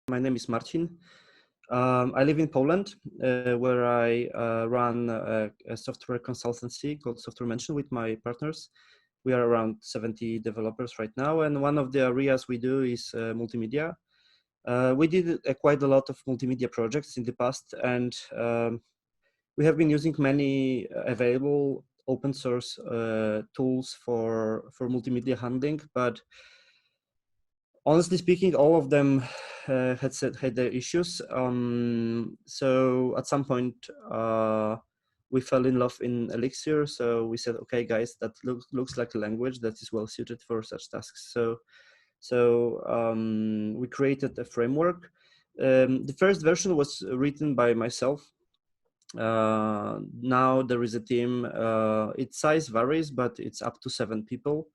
My name is Marcin. I live in Poland, where I run a software consultancy called Software Mention with my partners. We are around 70 developers right now, and one of the areas we do is multimedia. We did quite a lot of multimedia projects in the past, and we have been using many available open source tools for multimedia handling, but honestly speaking, all of them had their issues. So at some point, we fell in love in Elixir. So we said, okay, guys, that looks like a language that is well suited for such tasks. So we created a framework. The first version was written by myself. Now there is a team. Its size varies, but it's up to 7 people.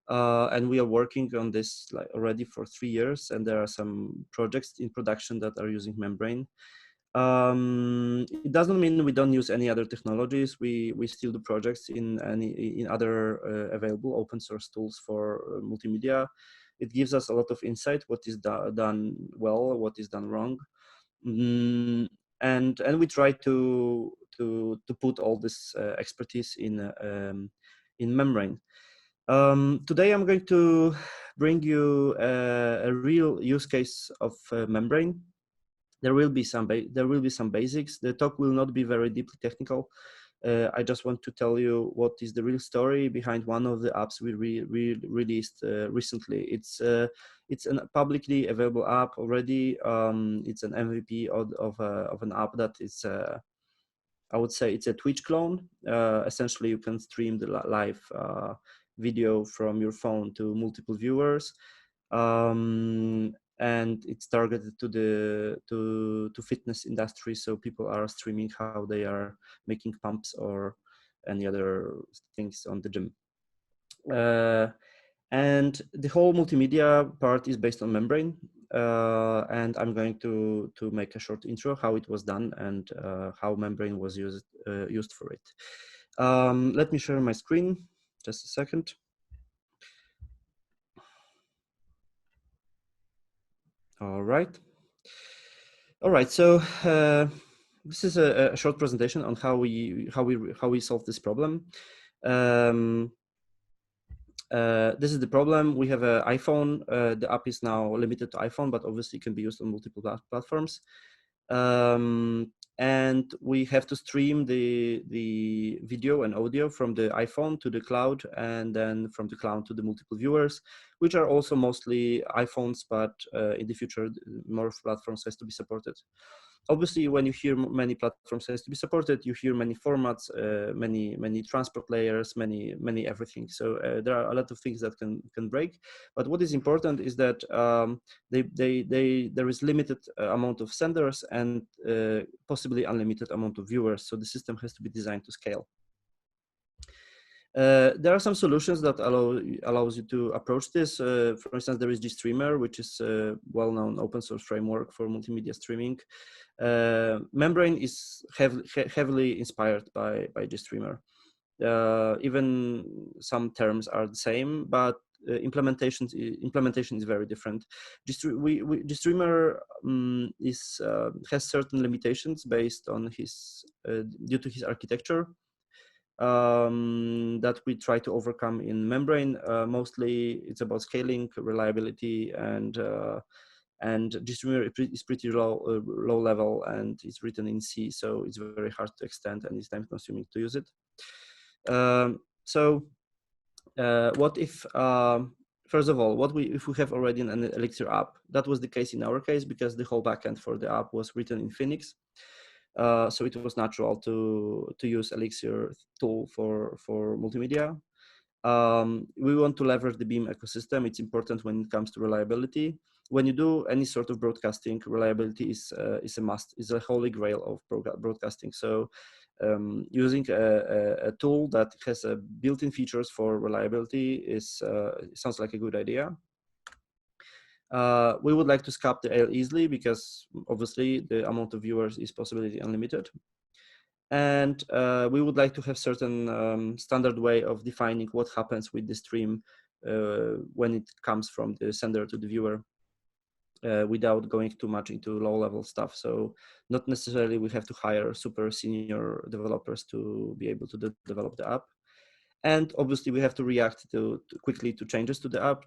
And we are working on this already for 3 years, and there are some projects in production that are using Membrane. It doesn't mean we don't use any other technologies. We still do projects in other available open source tools for multimedia. It gives us a lot of insight what is done well, what is done wrong, and we try to put all this expertise in Membrane. Today I'm going to bring you a real use case of Membrane. There will be some basics. The talk will not be very deeply technical. I just want to tell you what is the real story behind one of the apps we released recently. It's a publicly available app already. It's an MVP of an app that is I would say it's a Twitch clone. Essentially, you can stream the live video from your phone to multiple viewers, and it's targeted to the fitness industry. So people are streaming how they are making pumps or any other things on the gym. And the whole multimedia part is based on Membrane. And I'm going to make a short intro how it was done and how Membrane was used for it. Let me share my screen, just a second. All right. So this is a short presentation on how we solve this problem. This is the problem. We have an iPhone. The app is now limited to iPhone, but obviously it can be used on multiple platforms. And we have to stream the video and audio from the iPhone to the cloud, and then from the cloud to the multiple viewers, which are also mostly iPhones, but in the future, more platforms has to be supported. Obviously, when you hear many platforms has to be supported, you hear many formats, many transport layers, many everything. So there are a lot of things that can break. But what is important is that there is limited amount of senders and possibly unlimited amount of viewers. So the system has to be designed to scale. There are some solutions that allows you to approach this. For instance, there is GStreamer, which is a well-known open source framework for multimedia streaming. Membrane is heavily inspired by GStreamer. Even some terms are the same, but implementation is very different. GStreamer has certain limitations based on due to his architecture. That we try to overcome in Membrane. Mostly it's about scaling, reliability, and GStreamer is pretty low level, and it's written in C, so it's very hard to extend and it's time consuming to use it. What if, first of all, if we have already an Elixir app? That was the case in our case because the whole backend for the app was written in Phoenix. So it was natural to use Elixir tool for multimedia. We want to leverage the Beam ecosystem. It's important when it comes to reliability. When you do any sort of broadcasting, reliability is a must, is a holy grail of broadcasting. So using a tool that has built-in features for reliability sounds like a good idea. We would like to scale the AL easily because obviously the amount of viewers is possibly unlimited. And we would like to have certain standard way of defining what happens with the stream when it comes from the sender to the viewer. without going too much into low-level stuff. So not necessarily we have to hire super senior developers to be able to develop the app. And obviously we have to react quickly to changes to the app.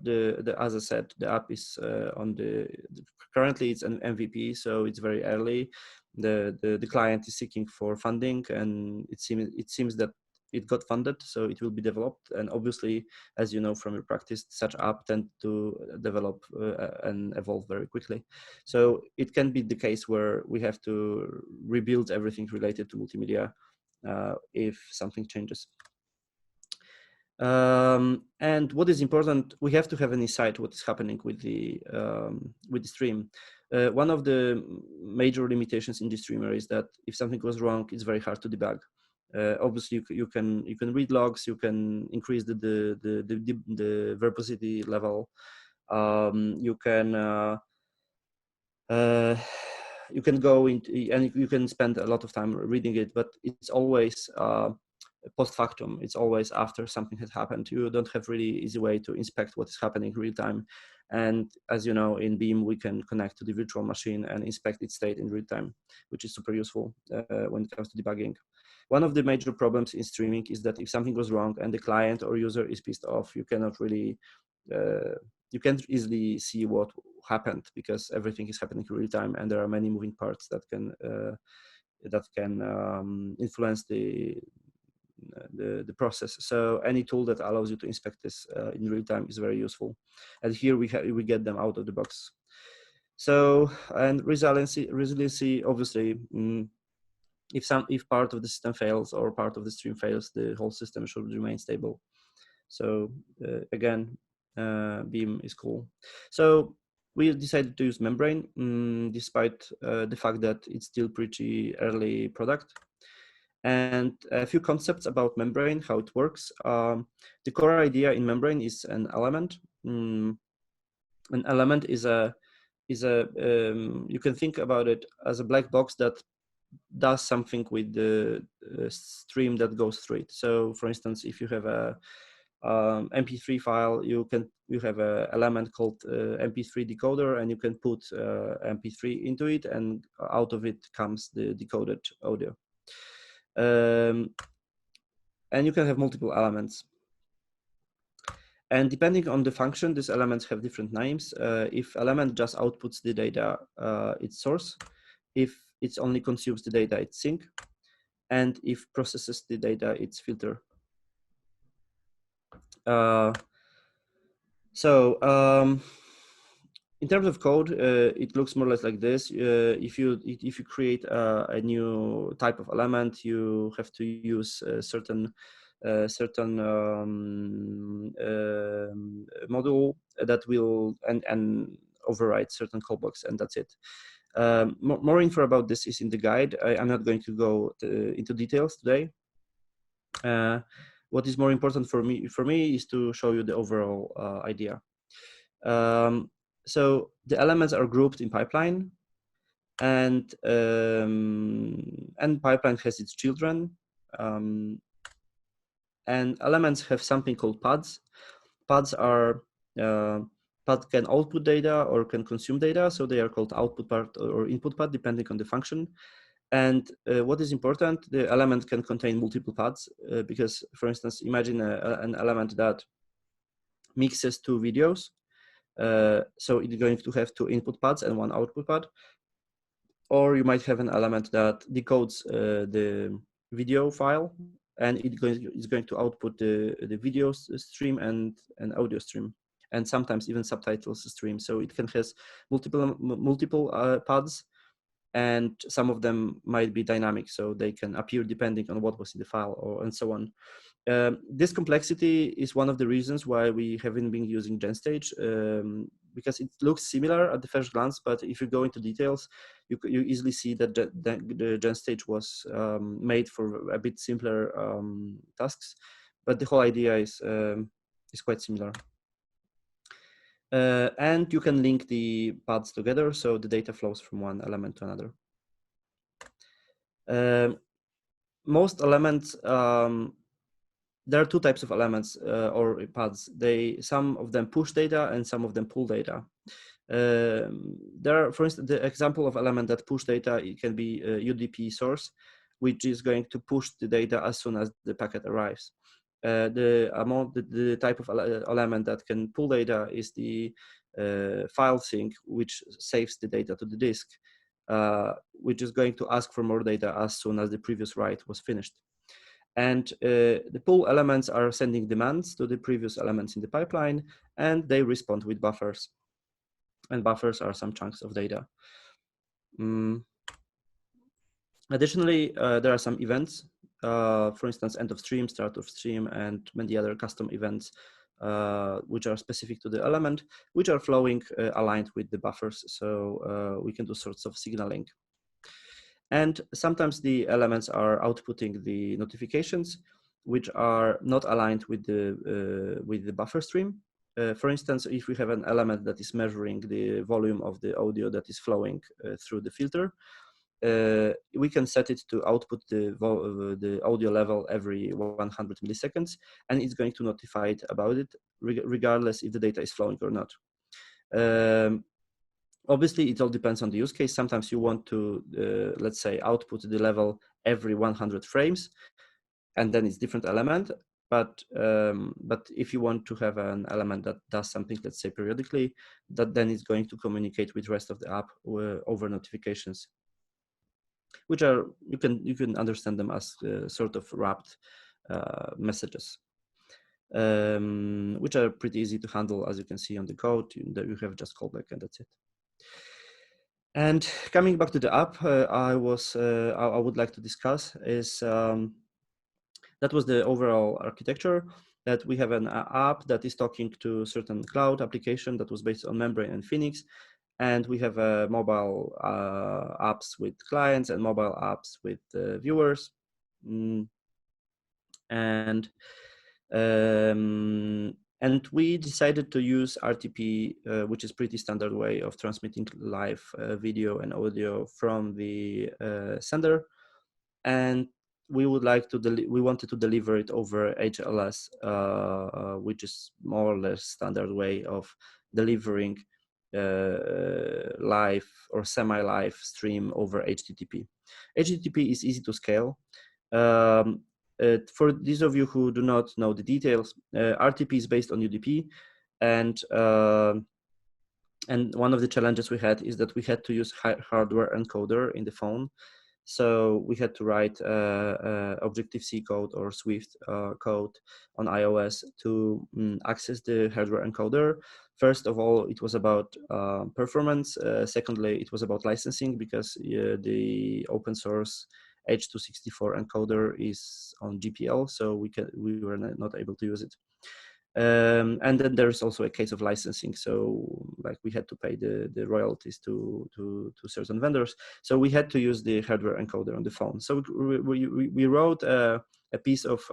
As I said, the app is currently it's an MVP, so it's very early. The client is seeking for funding, and it seems that it got funded, so it will be developed. And obviously, as you know from your practice, such app tend to develop and evolve very quickly. So it can be the case where we have to rebuild everything related to multimedia if something changes. And what is important, we have to have an insight what is happening with the stream. One of the major limitations in the streamer is that if something goes wrong, it's very hard to debug. Obviously, you can read logs, you can increase the verbosity level, you can go into, and you can spend a lot of time reading it, but it's always post factum. It's always after something has happened. You don't have really easy way to inspect what is happening real time. And as you know, in Beam, we can connect to the virtual machine and inspect its state in real time, which is super useful when it comes to debugging. One of the major problems in streaming is that if something goes wrong and the client or user is pissed off, you cannot really, you can't easily see what happened because everything is happening in real time, and there are many moving parts that can influence the process. So any tool that allows you to inspect this in real time is very useful. And here we get them out of the box. So, and resiliency obviously, if part of the system fails or part of the stream fails, the whole system should remain stable. So again, Beam is cool. So we decided to use Membrane, despite the fact that it's still pretty early product. And a few concepts about Membrane, how it works. The core idea in Membrane is an element. An element is you can think about it as a black box that does something with the stream that goes through it. So for instance, if you have a MP3 file, you have an element called MP3 decoder, and you can put MP3 into it, and out of it comes the decoded audio. And you can have multiple elements. And depending on the function, these elements have different names. If element just outputs the data, it's source. If it only consumes the data, it's sink. And if processes the data, it's filter. In terms of code, it looks more or less like this. If you create a new type of element, you have to use certain module that will and override certain callbacks, and that's it. More info about this is in the guide. I'm not going to go into details today. What is more important for me is to show you the overall idea. So the elements are grouped in pipeline, and pipeline has its children. And elements have something called pods. Pods are pod can output data or can consume data, so they are called output pod or input pod depending on the function. And what is important, the element can contain multiple pods because, for instance, imagine an element that mixes two videos. So it's going to have two input pods and one output pod. Or you might have an element that decodes the video file, and it's going to output the video stream and an audio stream, and sometimes even subtitles stream. So it can has multiple pods, and some of them might be dynamic, so they can appear depending on what was in the file, and so on. This complexity is one of the reasons why we haven't been using GenStage, because it looks similar at the first glance, but if you go into details, you easily see that the GenStage was made for a bit simpler tasks, but the whole idea is quite similar. And you can link the paths together, so the data flows from one element to another. Most elements, there are two types of elements or paths. Some of them push data and some of them pull data. There are, for instance, the example of element that push data, it can be a UDP source, which is going to push the data as soon as the packet arrives. The type of element that can pull data is the file sync, which saves the data to the disk, which is going to ask for more data as soon as the previous write was finished. And the pull elements are sending demands to the previous elements in the pipeline, and they respond with buffers. And buffers are some chunks of data. Additionally, there are some events, for instance, end of stream, start of stream, and many other custom events, which are specific to the element, which are flowing aligned with the buffers. So we can do sorts of signaling. And sometimes the elements are outputting the notifications, which are not aligned with the buffer stream. For instance, if we have an element that is measuring the volume of the audio that is flowing through the filter, we can set it to output the audio level every 100 milliseconds, and it's going to notify it about it, regardless if the data is flowing or not. Obviously, it all depends on the use case. Sometimes you want to, let's say, output the level every 100 frames, and then it's different element. But if you want to have an element that does something, let's say, periodically, that then is going to communicate with the rest of the app over notifications, which are, you can understand them as sort of wrapped messages, which are pretty easy to handle. As you can see on the code, you have just callback, and that's it. And coming back to the app, I would like to discuss is that was the overall architecture, that we have an app that is talking to certain cloud application that was based on Membrane and Phoenix. And we have mobile apps with clients and mobile apps with viewers. And we decided to use RTP, which is pretty standard way of transmitting live video and audio from the sender. And we wanted to deliver it over HLS, which is more or less standard way of delivering live or semi-live stream over HTTP. HTTP is easy to scale. For those of you who do not know the details, RTP is based on UDP, and one of the challenges we had is that we had to use hardware encoder in the phone. So we had to write Objective-C code or Swift code on iOS to access the hardware encoder. First of all, it was about performance. Secondly, it was about licensing, because the open source H.264 encoder is on GPL, so we were not able to use it. And then there's also a case of licensing. So like we had to pay the royalties to certain vendors. So we had to use the hardware encoder on the phone. So we wrote a piece of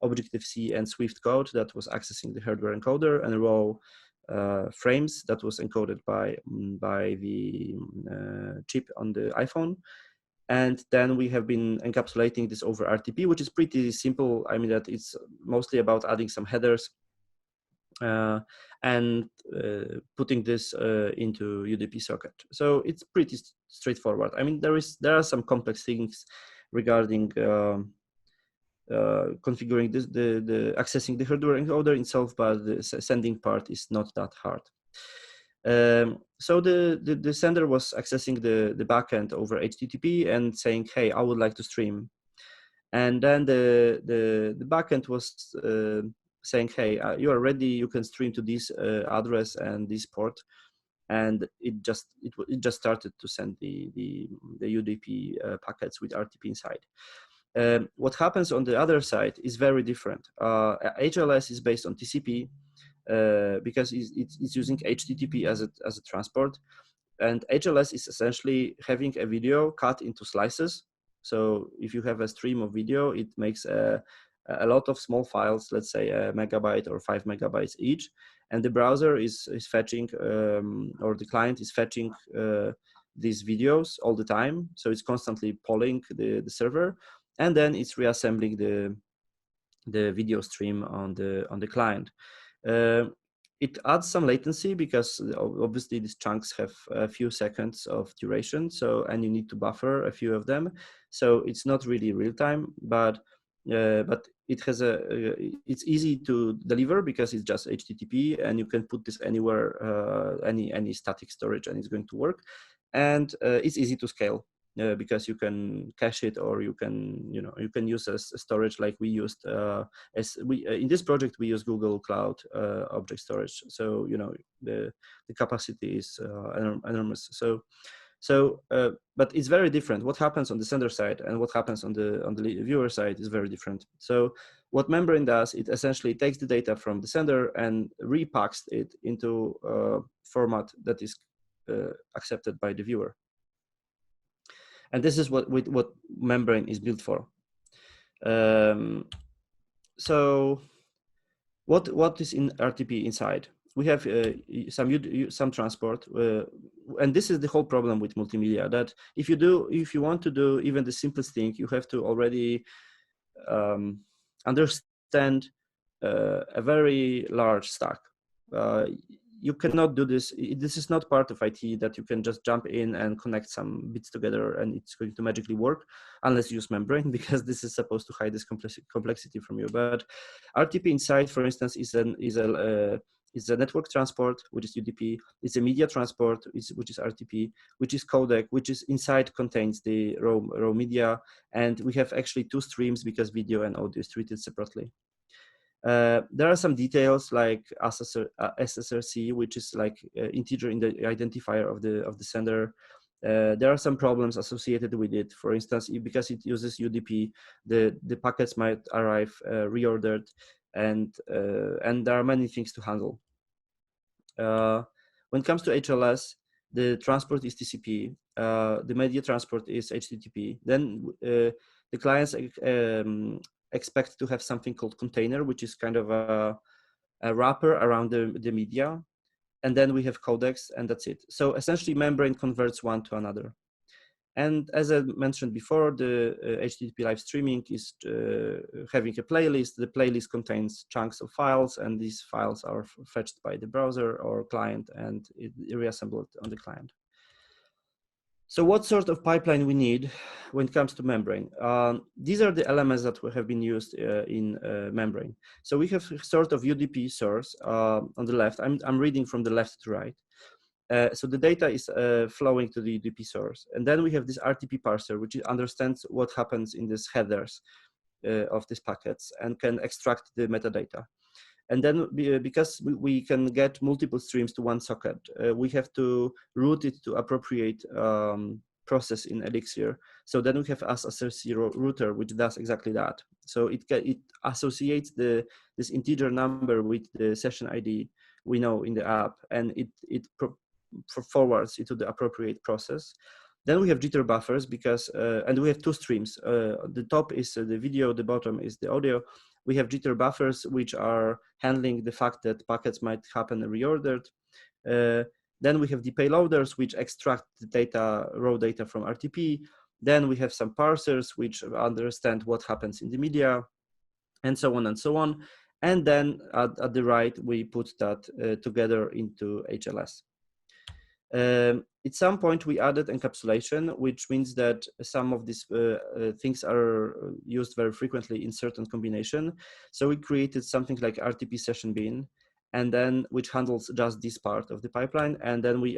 Objective-C and Swift code that was accessing the hardware encoder, and raw frames that was encoded by the chip on the iPhone. And then we have been encapsulating this over RTP, which is pretty simple. I mean, that it's mostly about adding some headers and putting this into UDP socket. So it's pretty straightforward. I mean, there are some complex things regarding configuring this, the accessing the hardware encoder itself, but the sending part is not that hard. So the sender was accessing the backend over HTTP and saying, "Hey, I would like to stream," and then the backend was saying, "Hey, you are ready. You can stream to this address and this port," and it just started to send the UDP packets with RTP inside. What happens on the other side is very different. HLS is based on TCP. Because it's using HTTP as a transport, and HLS is essentially having a video cut into slices. So if you have a stream of video, it makes a lot of small files, let's say a megabyte or 5 megabytes each, and the browser is fetching or the client is fetching these videos all the time. So it's constantly polling the server, and then it's reassembling the video stream on the client. It adds some latency because obviously these chunks have a few seconds of duration, so and you need to buffer a few of them, so it's not really real time, but it has it's easy to deliver because it's just HTTP and you can put this anywhere, any static storage, and it's going to work, and it's easy to scale. Because you can cache it, or you can you can use as storage like we used as we in this project we use Google Cloud object storage. So the capacity is enormous. But it's very different. What happens on the sender side and what happens on the viewer side is very different. So what Membrane does, it essentially takes the data from the sender and repacks it into a format that is accepted by the viewer. And this is what Membrane is built for. So what is in RTP inside? We have some transport, and this is the whole problem with multimedia. That if you want to do even the simplest thing, you have to already understand a very large stack. You cannot do this. This is not part of IT that you can just jump in and connect some bits together and it's going to magically work, unless you use Membrane, because this is supposed to hide this complexity from you. But RTP inside, for instance, is a network transport, which is UDP. It's a media transport, which is RTP, which is codec, which is inside contains the raw media. And we have actually two streams because video and audio is treated separately. There are some details like SSRC, which is like integer in the identifier of the sender. There are some problems associated with it. For instance, because it uses UDP, the packets might arrive reordered, and there are many things to handle. When it comes to HLS, the transport is TCP. The media transport is HTTP. Then the clients expect to have something called container, which is kind of a wrapper around the media. And then we have codecs, and that's it. So essentially, Membrane converts one to another. And as I mentioned before, the HTTP live streaming is having a playlist. The playlist contains chunks of files, and these files are fetched by the browser or client, and reassembled on the client. So what sort of pipeline we need when it comes to Membrane? These are the elements that have been used in Membrane. So we have sort of UDP source on the left. I'm reading from the left to right. So the data is flowing to the UDP source. And then we have this RTP parser, which understands what happens in these headers of these packets and can extract the metadata. And then because we can get multiple streams to one socket, we have to route it to appropriate process in Elixir. So then we have SSRC router, which does exactly that. So it associates this integer number with the session ID we know in the app, and it forwards it to the appropriate process. Then we have jitter buffers because, and we have two streams. The top is the video, the bottom is the audio. We have jitter buffers, which are handling the fact that packets might happen reordered. Then we have the payloaders, which extract the data, raw data from RTP. Then we have some parsers, which understand what happens in the media, and so on and so on. And then at the right, we put that together into HLS. At some point, we added encapsulation, which means that some of these things are used very frequently in certain combination. So we created something like RTP session bin, and then which handles just this part of the pipeline. And then we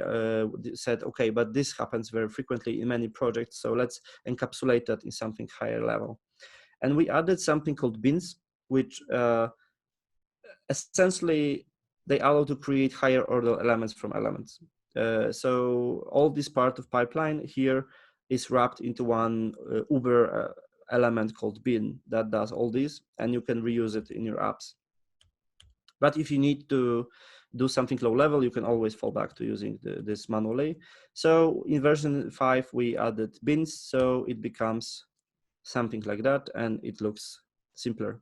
said, okay, but this happens very frequently in many projects, so let's encapsulate that in something higher level. And we added something called bins, which essentially they allow to create higher order elements from elements. So all this part of pipeline here is wrapped into one Uber element called bin that does all this, and you can reuse it in your apps. But if you need to do something low level, you can always fall back to using this manually. So in version 5, we added bins, so it becomes something like that, and it looks simpler.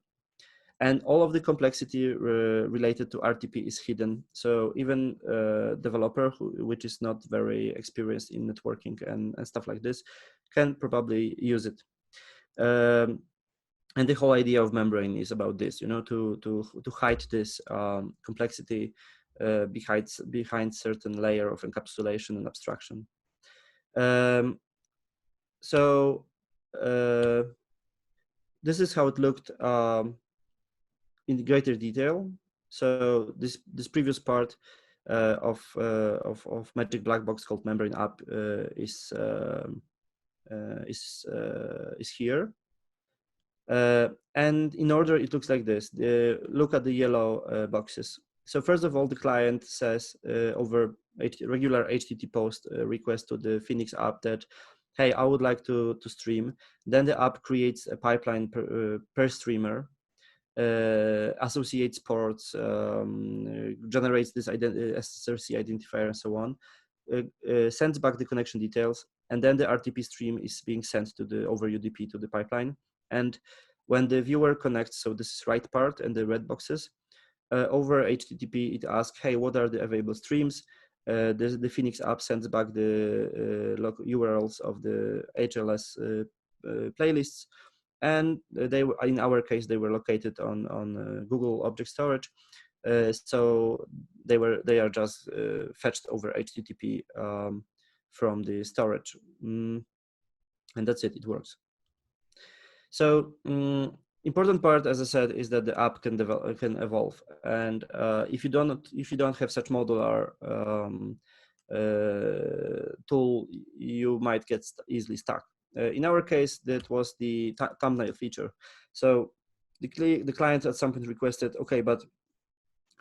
And all of the complexity related to RTP is hidden. So even a developer which is not very experienced in networking and stuff like this can probably use it. And the whole idea of Membrane is about this, to hide this complexity behind certain layer of encapsulation and abstraction. So this is how it looked in greater detail. So this previous part of Magic Black Box called Membrane App is here. And in order, it looks like this. Look at the yellow boxes. So first of all, the client says over regular HTTP post request to the Phoenix app that, hey, I would like to stream. Then the app creates a pipeline per streamer, associates ports, generates this SRC identifier and so on, sends back the connection details, and then the RTP stream is being sent to the over UDP to the pipeline. And when the viewer connects, so this is right part and the red boxes, over HTTP, it asks, hey, what are the available streams? The Phoenix app sends back the URLs of the HLS playlists. And they were, in our case, they were located on Google Object Storage. So they are just fetched over HTTP from the storage. And that's it, it works. So important part, as I said, is that the app can evolve, and if you don't have such modular tool, you might get easily stuck. In our case, that was the thumbnail feature. So the client at some point requested, okay, but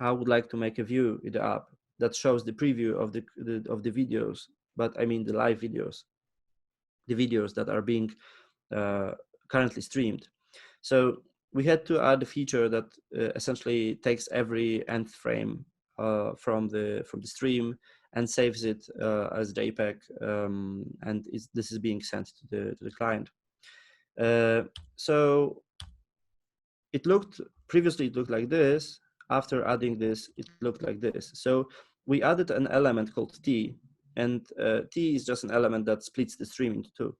I would like to make a view in the app that shows the preview of the videos, but I mean the live videos, the videos that are being currently streamed. So we had to add a feature that essentially takes every nth frame from the stream and saves it as JPEG, and this is being sent to the client. So previously it looked like this. After adding this, it looked like this. So we added an element called T, and T is just an element that splits the stream into two.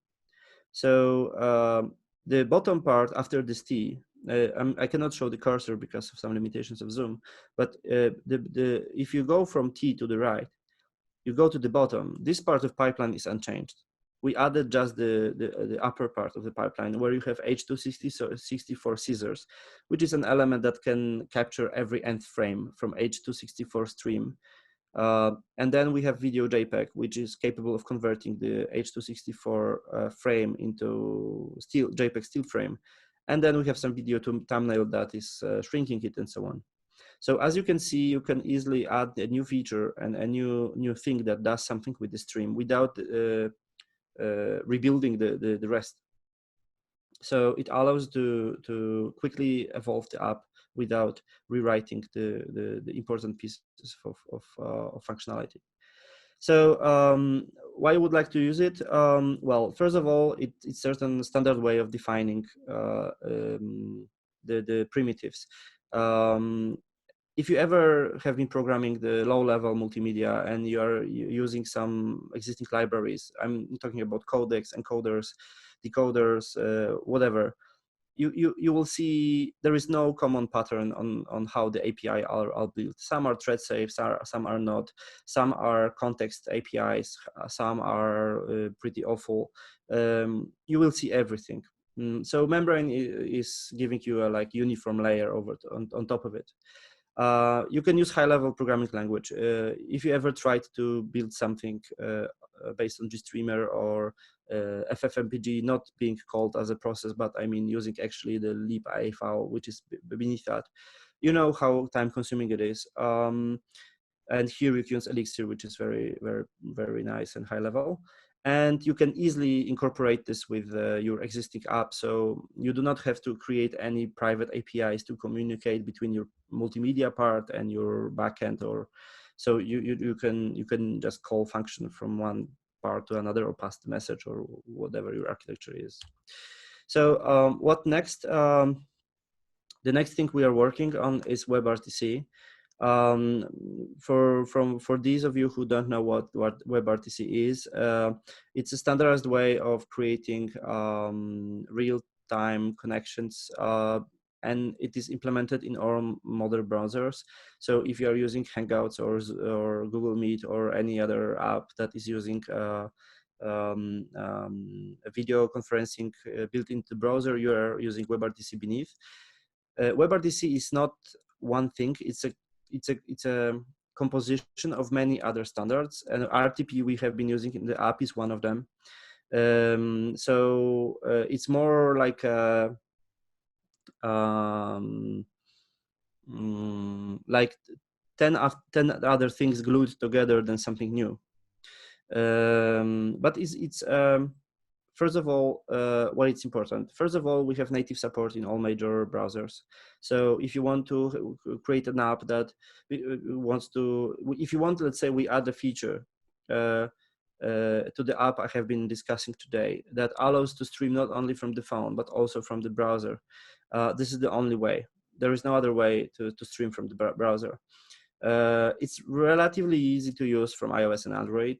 So the bottom part after this T, I cannot show the cursor because of some limitations of Zoom, but if you go from T to the right, you go to the bottom, this part of pipeline is unchanged. We added just the upper part of the pipeline where you have H264 scissors, which is an element that can capture every nth frame from H264 stream. And then we have video JPEG, which is capable of converting the H264 frame into JPEG still frame. And then we have some video to thumbnail that is shrinking it and so on. So as you can see, you can easily add a new feature and a new thing that does something with the stream without rebuilding the rest. So it allows to quickly evolve the app without rewriting the important pieces of functionality. So why I would like to use it? Well, first of all, it's a certain standard way of defining the primitives. If you ever have been programming the low-level multimedia and you are using some existing libraries, I'm talking about codecs, encoders, decoders, whatever, you will see there is no common pattern on how the API are built. Some are thread safe, some are not. Some are context APIs, some are pretty awful. You will see everything. So Membrane is giving you a like uniform layer on top of it. You can use high-level programming language. If you ever tried to build something based on GStreamer or FFmpeg, not being called as a process, but I mean using actually the libIA file, which is beneath that, you know how time-consuming it is. And here you can use Elixir, which is very, very, very nice and high level. And you can easily incorporate this with your existing app. So you do not have to create any private APIs to communicate between your multimedia part and your backend, or so you can just call function from one part to another or pass the message or whatever your architecture is. So what next? The next thing we are working on is WebRTC. For these of you who don't know what WebRTC is, it's a standardized way of creating real-time connections and it is implemented in all modern browsers. So if you are using Hangouts or Google Meet or any other app that is using a video conferencing built into the browser, you are using WebRTC beneath. WebRTC is not one thing; it's a composition of many other standards, and RTP we have been using in the app is one of them. So it's more like like 10 other things glued together than something new. But it's first of all, why it's important. First of all, we have native support in all major browsers. So if you want to create an app that wants to, if you want, let's say we add a feature to the app I have been discussing today that allows to stream not only from the phone, but also from the browser. This is the only way. There is no other way to stream from the browser. It's relatively easy to use from iOS and Android.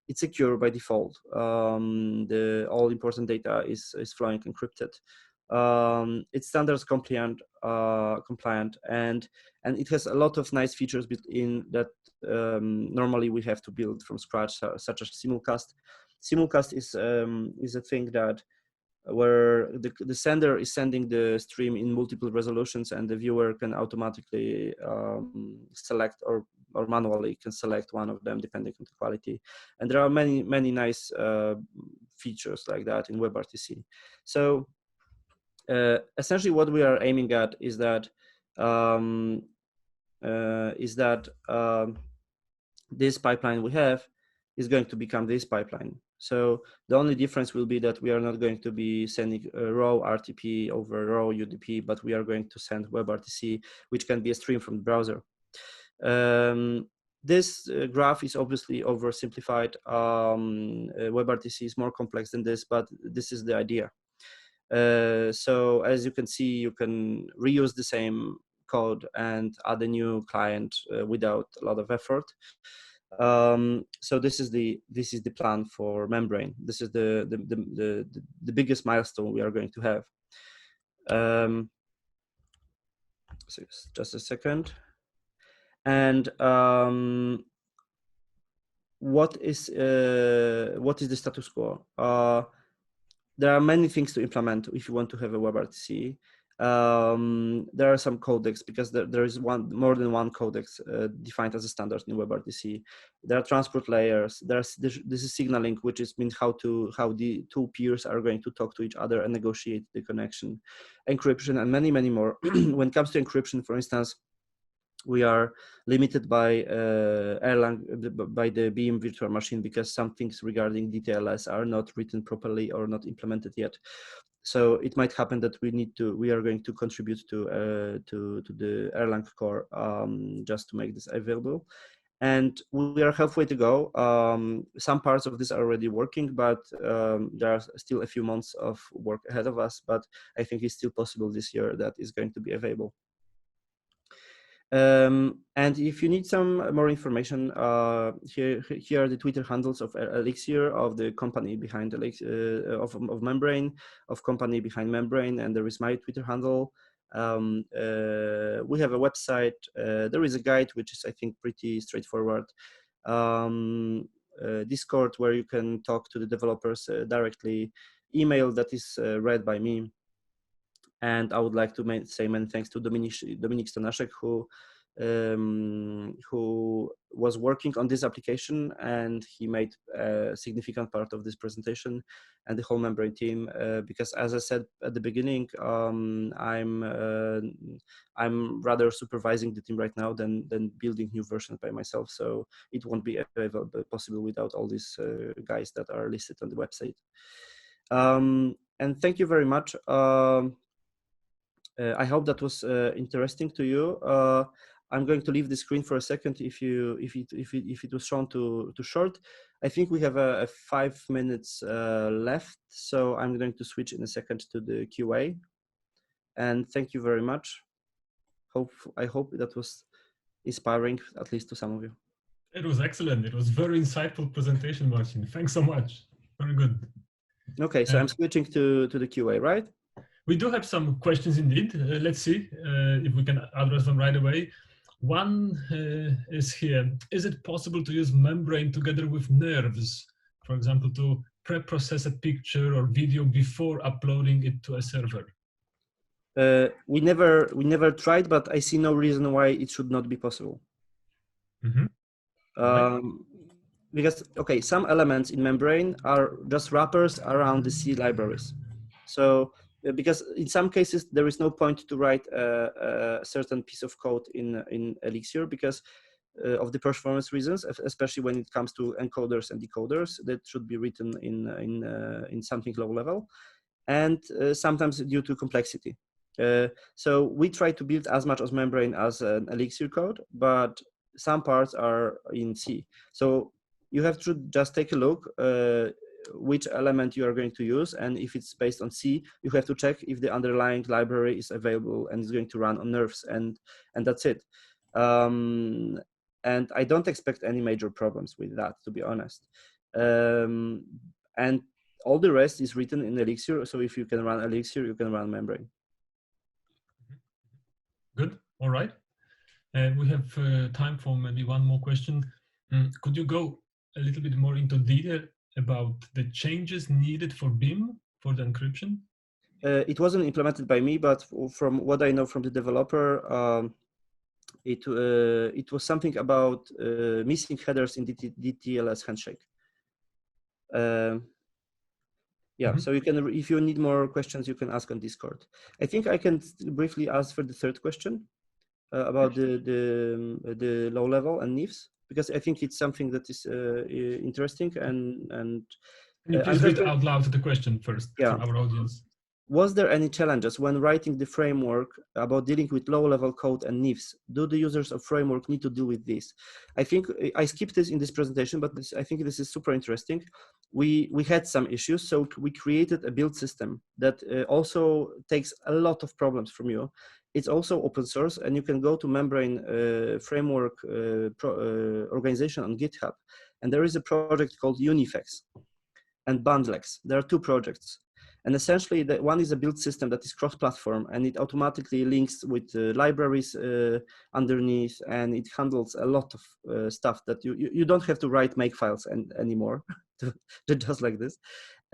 It's secure by default. The all important data is flowing encrypted. It's standards compliant, and it has a lot of nice features built in that normally we have to build from scratch, such as simulcast. Simulcast is a thing that where the sender is sending the stream in multiple resolutions, and the viewer can automatically select or manually can select one of them depending on the quality. And there are many nice features like that in WebRTC. So essentially what we are aiming at is that this pipeline we have is going to become this pipeline. So the only difference will be that we are not going to be sending raw RTP over raw UDP, but we are going to send WebRTC, which can be a stream from the browser. This graph is obviously oversimplified. WebRTC is more complex than this, but this is the idea. So as you can see, you can reuse the same code and add a new client without a lot of effort. So this is the plan for Membrane. This is the biggest milestone we are going to have. So just a second. And what is the status quo? There are many things to implement if you want to have a WebRTC. There are some codecs because there is more than one codecs defined as a standard in WebRTC. There are transport layers. This is signaling, which means how the two peers are going to talk to each other and negotiate the connection, encryption, and many more. When it comes to encryption, for instance, we are limited by Erlang, by the Beam virtual machine, because some things regarding DTLS are not written properly or not implemented yet. So it might happen that we are going to contribute to the Erlang core just to make this available. And we are halfway to go. Some parts of this are already working, but there are still a few months of work ahead of us. But I think it's still possible this year that is going to be available. And if you need some more information, here are the Twitter handles of Elixir, of the company behind Elixir, of Membrane, of company behind Membrane, and there is my Twitter handle. We have a website. There is a guide, which is, I think, pretty straightforward. Discord, where you can talk to the developers directly. Email that is read by me. And I would like to say many thanks to Dominik Stanaszek, who was working on this application, and he made a significant part of this presentation, and the whole Membrane team. Because, as I said at the beginning, I'm rather supervising the team right now than building new versions by myself. So it won't be possible without all these guys that are listed on the website. And thank you very much. I hope that was interesting to you. I'm going to leave the screen for a second if it was shown too short. I think we have a 5 minutes left, so I'm going to switch in a second to the QA. And thank you very much. I hope that was inspiring, at least to some of you. It was excellent. It was a very insightful presentation, Marcin. Thanks so much. Very good. Okay, so I'm switching to the QA, right? We do have some questions indeed. Let's see if we can address them right away. One is here. Is it possible to use membrane together with nerves, for example, to pre-process a picture or video before uploading it to a server? We never tried, but I see no reason why it should not be possible. Mm-hmm. Right. Because, okay, some elements in membrane are just wrappers around the C libraries. So because in some cases there is no point to write a certain piece of code in Elixir because of the performance reasons, especially when it comes to encoders and decoders that should be written in something low level, and sometimes due to complexity. So we try to build as much as membrane as an Elixir code, but some parts are in C. So you have to just take a look which element you are going to use, and if it's based on C, you have to check if the underlying library is available and is going to run on nerves, and that's it. And I don't expect any major problems with that, to be honest. And all the rest is written in Elixir, so if you can run Elixir, you can run membrane. Good. All right. We have time for maybe one more question. Could you go a little bit more into detail about the changes needed for BIM for the encryption? It wasn't implemented by me, but from what I know from the developer, it was something about missing headers in DTLS handshake. Yeah, so you can, if you need more questions, you can ask on Discord. I think I can briefly answer the third question about the low level and NIFs, because I think it's something that is interesting and. Can you please read out loud the question first for our audience? Was there any challenges when writing the framework about dealing with low-level code and NIFs? Do the users of framework need to deal with this? I think I skipped this in this presentation, but I think this is super interesting. We had some issues, so we created a build system that also takes a lot of problems from you. It's also open source, and you can go to Membrane framework organization on GitHub, and there is a project called Unifex and Bundlex. There are two projects. And essentially, the one is a build system that is cross-platform, and it automatically links with libraries underneath, and it handles a lot of stuff that you don't have to write makefiles anymore, just like this.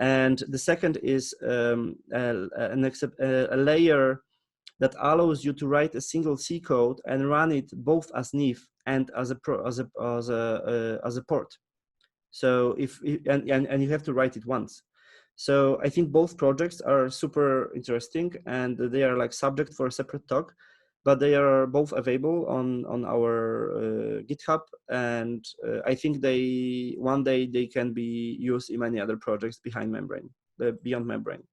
And the second is a layer that allows you to write a single C code and run it both as NIF and as a port. So and you have to write it once. So I think both projects are super interesting, and they are like subject for a separate talk, but they are both available on our GitHub, and I think one day they can be used in many other projects behind Membrane, beyond Membrane.